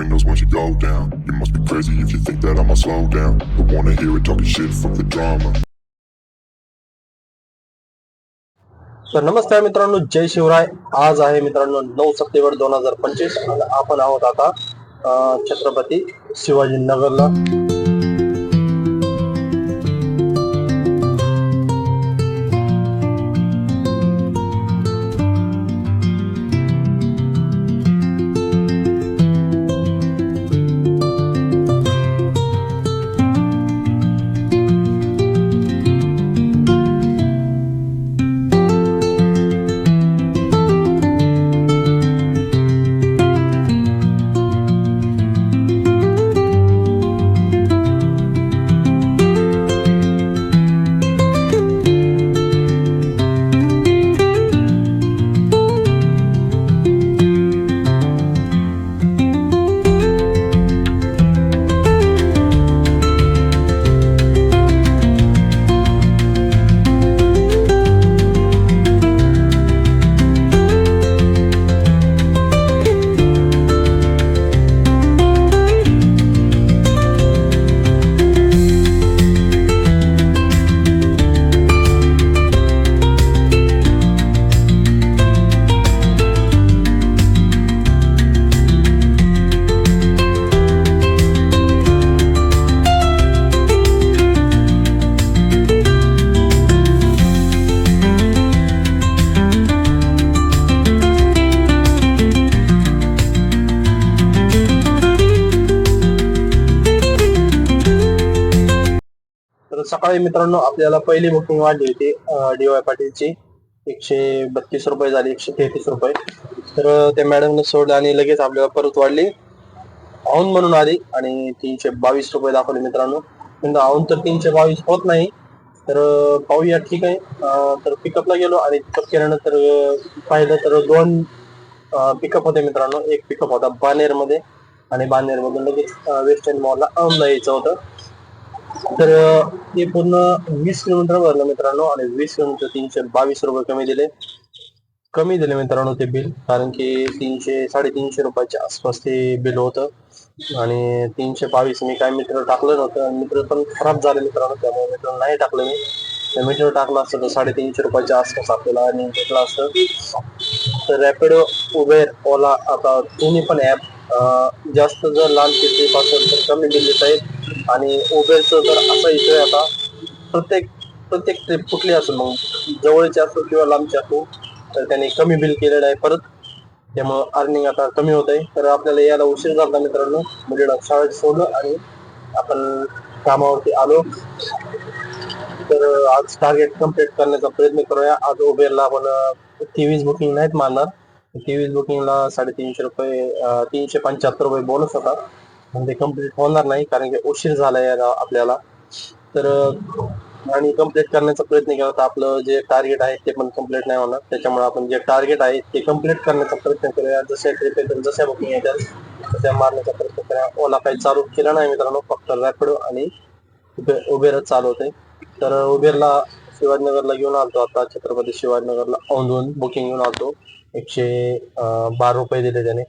windows once you go down. You must be crazy if you think that I'ma slow down. Don't wanna hear it talking shit, fuck the drama. तर नमस्कार मित्रांनो, जय शिवराय. आज आहे मित्रांनो 9 September 2025 आणि आपण आहोत आता छत्रपती शिवाजीनगरला. तर सकाळी मित्रांनो आपल्याला पहिली बुकिंग वाढली होती DY पाटीलची. 132 रुपये झाली, 133 रुपये. तर त्या मॅडमने सोडलं आणि लगेच आपल्याला परत वाढली, औन म्हणून आली आणि 322 रुपये दाखवले मित्रांनो. पण औन तर 322 होत नाही, तर पाहूया. ठीक आहे. तर पिकअपला गेलो आणि पिकअप केल्यानंतर पाहिलं तर 2 पिकअप होते मित्रांनो. एक पिकअप होता बानेर मध्ये आणि बानेर मधून लगेच वेस्टर्न मॉलला औंधला यायचं होतं. तर ते पूर्ण 20 किलोमीटर भरलं मित्रांनो आणि 20 किलोमीटर 322 रुपये कमी दिले मित्रांनो ते बिल. कारण की 300-350 रुपयाच्या आसपास ते बिल होतं आणि 322 मी काय मीटर टाकलं नव्हतं. मीटर पण खराब झाले मित्रांनो, त्यामुळे मीटर नाही टाकलं मी. मीटर टाकलं असतं तर 350 रुपयाच्या आसपास आपल्याला आणि भेटलं असतं. तर रॅपिडो, उबेर, ओला, आता दोन्ही पण ऍप जास्त जर लांबची ट्रिप असेल तर कमी बिल देत आहेत. आणि उबेरचं तर असं इथे आता प्रत्येक ट्रिप कुठली असेल, मग जवळची असो किंवा लांबची असो, तर त्यांनी कमी बिल केलेलं आहे परत. त्यामुळं अर्निंग आता कमी होत आहे. तर आपल्याला यायला उशीर झाला मित्रांनो. मुलीला शाळेत सोडलं आणि आपण कामावरती आलो. तर आज टार्गेट कम्प्लीट करण्याचा प्रयत्न करूया. आज उबेरला आपण 23 बुकिंग नाहीत मारणार. 23 बुकिंगला 350 रुपये, 375 रुपये बोनस होता, म्हणजे कम्प्लीट होणार नाही कारण की उशीर झालाय आपल्याला. तर आणि कम्प्लीट करण्याचा प्रयत्न केला तर आपलं जे टार्गेट आहे ते पण कम्प्लीट नाही होणार. त्याच्यामुळे आपण जे टार्गेट आहे ते कम्प्लीट करण्याचा प्रयत्न करूया. जशा ट्रिप येतात, जशा बुकिंग येतात तशा मारण्याचा प्रयत्न करूया. ओला काही चालू केला नाही मित्रांनो, फक्त रॅपिडो आणि उबेरच चालू होते. तर उबेरला शिवाजीनगरला घेऊन आलतो, आता छत्रपती शिवाजीनगरला औंधून बुकिंग घेऊन आलतो. 112 रुपये दिले त्याने.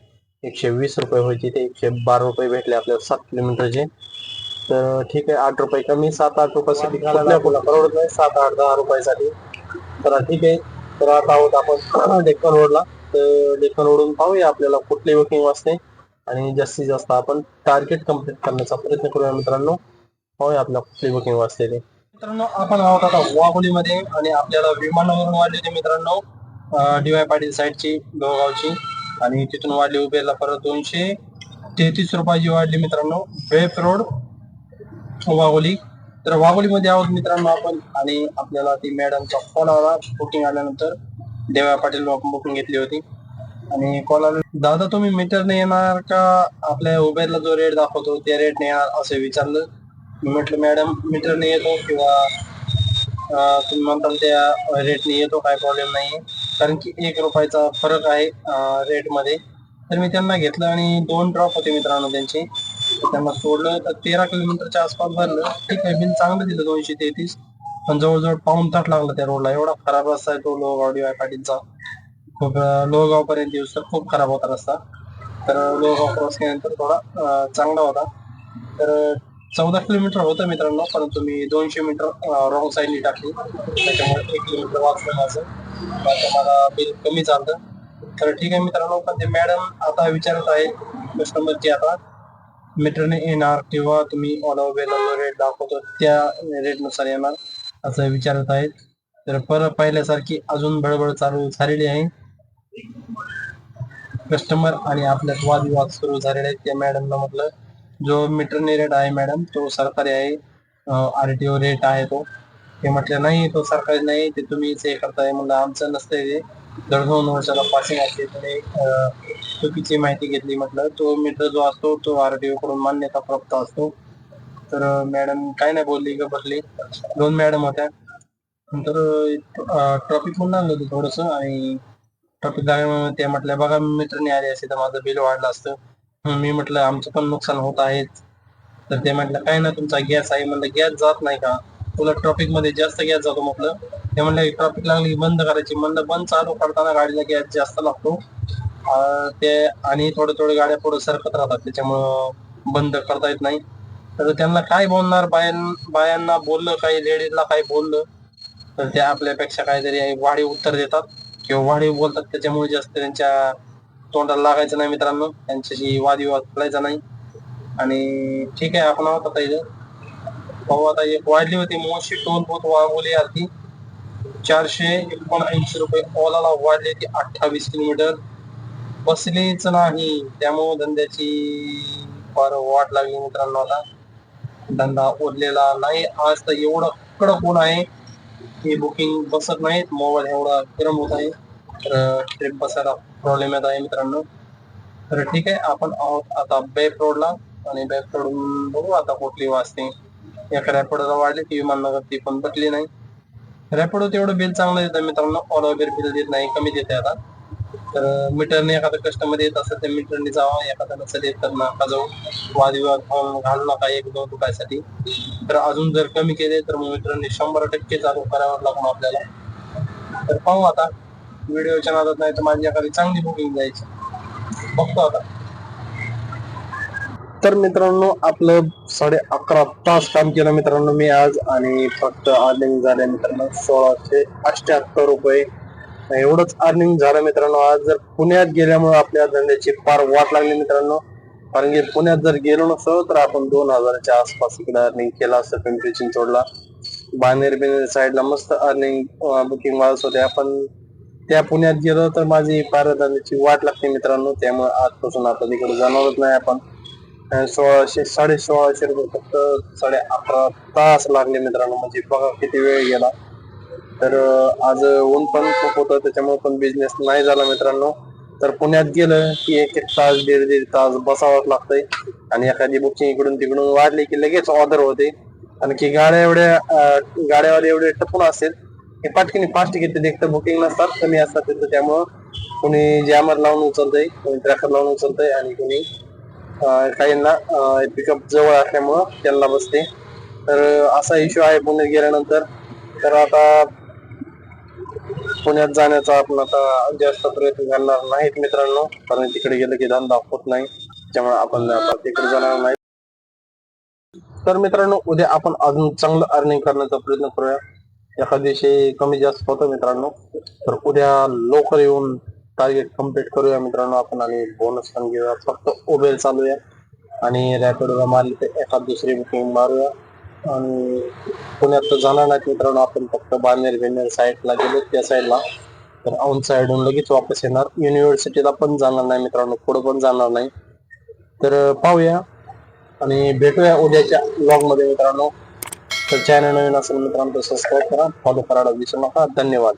120 रुपये होती, ते 112 रुपये भेटले आपल्याला 7 किलोमीटरचे. तर ठीक आहे, 8 रुपये कमी. 7-8 रुपयासाठी कुठल्या परवडत नाही, 7-8-10 रुपयासाठी. तर ठीक आहे. तर आता आहोत आपण डेक्कन रोडला. तर डेक्कन रोडून पाहूया आपल्याला कुठली बुकिंग वाजते आणि जास्तीत जास्त आपण टार्गेट कम्प्लीट करण्याचा प्रयत्न करूया मित्रांनो. पाहूया आपल्या कुठली बुकिंग वाजते ते. मित्रांनो आपण आहोत आता वाघोलीमध्ये आणि आपल्याला विमानावरून वाढलेली मित्रांनो DY पाटील साईडची, गावची, आणि तिथून वाढली उबेरला परत 233 रुपयाची वाढली मित्रांनो, वेब रोड वाघोली. तर वाघोलीमध्ये आहोत मित्रांनो आपण आणि आपल्याला ती मॅडमचा फोन आला बुकिंग आल्यानंतर. DY पाटील आपण बुकिंग घेतली होती आणि कॉल आला, दादा तुम्ही मीटरने येणार का आपल्या उबेरला जो रेट दाखवतो त्या रेटने येणार असं विचारलं. मी म्हटलं मॅडम मीटरने येतो किंवा तुम्ही म्हणताल त्या रेटने येतो, काय प्रॉब्लेम नाहीये, कारण की 1 रुपयाचा फरक आहे रेट मध्ये. तर मी त्यांना घेतलं आणि 2 ड्रॉप होते मित्रांनो त्यांचे. त्यांना सोडलं तर 13 किलोमीटरच्या आसपास भरलं. ठीक आहे, बिल चांगलं दिलं 233, पण जवळजवळ पाऊण तास लागला त्या रोडला. एवढा खराब रस्ता आहे तो लोहगाव DY पाटीलचा. खूप लोहगाव पर्यंत येऊस तर खूप खराब होता रस्ता. तर लोहगाव क्रॉस केल्यानंतर थोडा चांगला होता. तर 14 किलोमीटर होतं मित्रांनो, परंतु मी 200 मीटर रॉंग साईडनी टाकली, त्याच्यामुळे 1 किलोमीटर वाचलं माझं. मला बिल कमी चालतं. तर ठीक आहे मित्रांनो, पण ते मॅडम आता विचारत आहे कस्टमरची, आता मीटरने येणार किंवा तुम्ही ऑन अवेलेबल रेट दाखवतो त्या रेटनुसार येणार असं विचारत आहेत. तर परत पहिल्यासारखी अजून बडबड चालू झालेली आहे. कस्टमर आणि आपल्यात वादविवाद सुरू झालेले आहेत. त्या मॅडमला म्हटलं जो मीटरने रेट आहे मॅडम तो सरकारी आहे, RTO रेट आहे तो. ते म्हटलं नाही तो सरकारी नाही, ते तुम्हीच हे करताय. म्हणलं आमचं नसतंय ते, दर 2 वर्षाला पासिंग असते. तुम्ही चुकीची माहिती घेतली. म्हटलं तो मीटर जो असतो तो RTO कडून मान्यता प्राप्त असतो. तर मॅडम काय नाही बोलली, का बसली. 2 मॅडम होत्या. नंतर ट्रॉफिक म्हणून लागलं होतं थोडस, आणि ट्रॉफिक लागल्यामुळे ते म्हटलं बघा मीटरने आले असते तर माझं बिल वाढलं असतं. मी म्हटलं आमचं पण नुकसान होत आहेच. तर ते म्हटलं काय ना तुमचा गॅस आहे. म्हणलं गॅस जात नाही का, तुला ट्रॉफिक मध्ये जास्त गॅस जातो म्हटलं. ते म्हणलं ट्रॉफिक लागली की बंद करायची. म्हणलं बंद चालू करताना गाडीला गॅस जास्त लागतो. ते आणि थोडे गाड्या पुढे सरकत राहतात, त्याच्यामुळं बंद करता येत नाही. तर त्यांना काय बोलणार, बायांना बोललं, काही लेडीजला काही बोललं तर त्या आपल्यापेक्षा काहीतरी वाढीव उत्तर देतात किंवा वाढीव बोलतात. त्याच्यामुळे जास्त त्यांच्या तोंडाला लागायचं नाही मित्रांनो, त्यांच्याशी वादविवाद करायचा नाही. आणि ठीक आहे, आपण आहोत आता इथं. भाऊ आता एक वाढली होती मोशी टोल बूथ वाढवली आधी 479 रुपये, ओलाला वाढली ती 28 किलोमीटर. बसलीच नाही, त्यामुळे धंद्याची फार वाट लागली मित्रांनो. आता धंदा उरलेला नाही. आज तर एवढं कडक ऊन आहे की बुकिंग बसत नाहीत. मोबाईल एवढा गरम होत आहे, तर ट्रिप बसायला प्रॉब्लेम येत आहे मित्रांनो. तर ठीक आहे, आपण आहोत आता बेप रोडला, आणि बेप रोड बघू आता कुठली वाजते. एका रॅपिडोला वाढली ती विमाननगर, ती पण बसली नाही. रॅपिडो तेवढं बिल चांगलं देतं मित्रांनो, ऑल ओव्हर बिल देत नाही, कमी देते आता. तर मीटरने एखादा कस्टमर येत असेल तर मीटरने जावा, एखादा नसेल येत तर नका जाऊ. वादविवाद घालू नका 1-2 रुपयासाठी. तर अजून जर कमी केले तर मग मीटरने 100% चालू करावं लागणार आपल्याला. तर पाहू आता, व्हिडिओच्या नादात नाही तर माझी एखादी चांगली बुकिंग जायची, बघतो आता. तर मित्रांनो आपलं 11.5 तास काम केलं मित्रांनो मी आज, आणि फक्त अर्निंग झाले मित्रांनो 1678 रुपये. एवढंच अर्निंग झालं मित्रांनो आज. जर पुण्यात गेल्यामुळे आपल्या धंद्याची फार वाट लागली मित्रांनो, कारण की पुण्यात जर गेलो नसतो तर आपण 2000च्या आसपास इकडे अर्निंग केलं असतं. पिंपरी चिंचवडला बानेर बिनेर साईडला मस्त अर्निंग बुकिंग वाजत होते. आपण त्या पुण्यात गेलो तर माझी फार धंद्याची वाट लागते मित्रांनो, त्यामुळे आजपासून आता तिकडे जाणारच नाही आपण. 1600-1650 रुपये फक्त 11.5 तास लागले मित्रांनो, म्हणजे बघा किती वेळ गेला. तर आज ऊन पण खूप होतं, त्याच्यामुळे पण बिझनेस नाही झाला मित्रांनो. तर पुण्यात गेलं की 1-1 तास 1.5 तास बसावंच लागतंय, आणि एखादी बुकिंग इकडून तिकडून वाढली की लगेच ऑर्डर होते. आणि की गाड्यावाले एवढे टपून असेल की पाटकीने फास्ट घेते, एक तर बुकिंग नसतात, कमी असतात तिथं. त्यामुळं कोणी जॅमर लावून उचलतंय, कोणी ट्रॅकर लावून उचलतंय, आणि कोणी काहींना पिकअप जवळ असल्यामुळं त्यांना बसते. तर असा इश्यू आहे पुण्यात गेल्यानंतर. तर आता पुण्यात जाण्याचा आपण आता जास्त प्रयत्न करणार नाहीत मित्रांनो, कारण तिकडे गेलं की धंदा होत नाही, त्यामुळे आपण आता तिकडे जाणार नाही. तर मित्रांनो उद्या आपण अजून चांगलं अर्निंग करण्याचा प्रयत्न करूया. एखाद्या दिवशी कमी जास्त होतं मित्रांनो, तर उद्या लवकर येऊन टार्गेट कम्प्लीट करूया मित्रांनो आपण, आणि बोनस पण घेऊया. फक्त उबेर चालूया आणि रॅपिडोला मारली तर एखाद दुसरी बुकिंग मारूया. आणि पुण्यात तर जाणार नाहीत मित्रांनो आपण, फक्त बानेर साईडला गेलो त्या साईडला, तर औंध साईडहून लगेच वापस येणार. युनिव्हर्सिटीला पण जाणार नाही मित्रांनो, पुढे पण जाणार नाही. तर पाहूया आणि भेटूया उद्याच्या व्लॉग मध्ये मित्रांनो. तर चॅनल नवीन असेल मित्रांनो तर सबस्क्राईब करा, फॉलो करायला विसरू नका. धन्यवाद.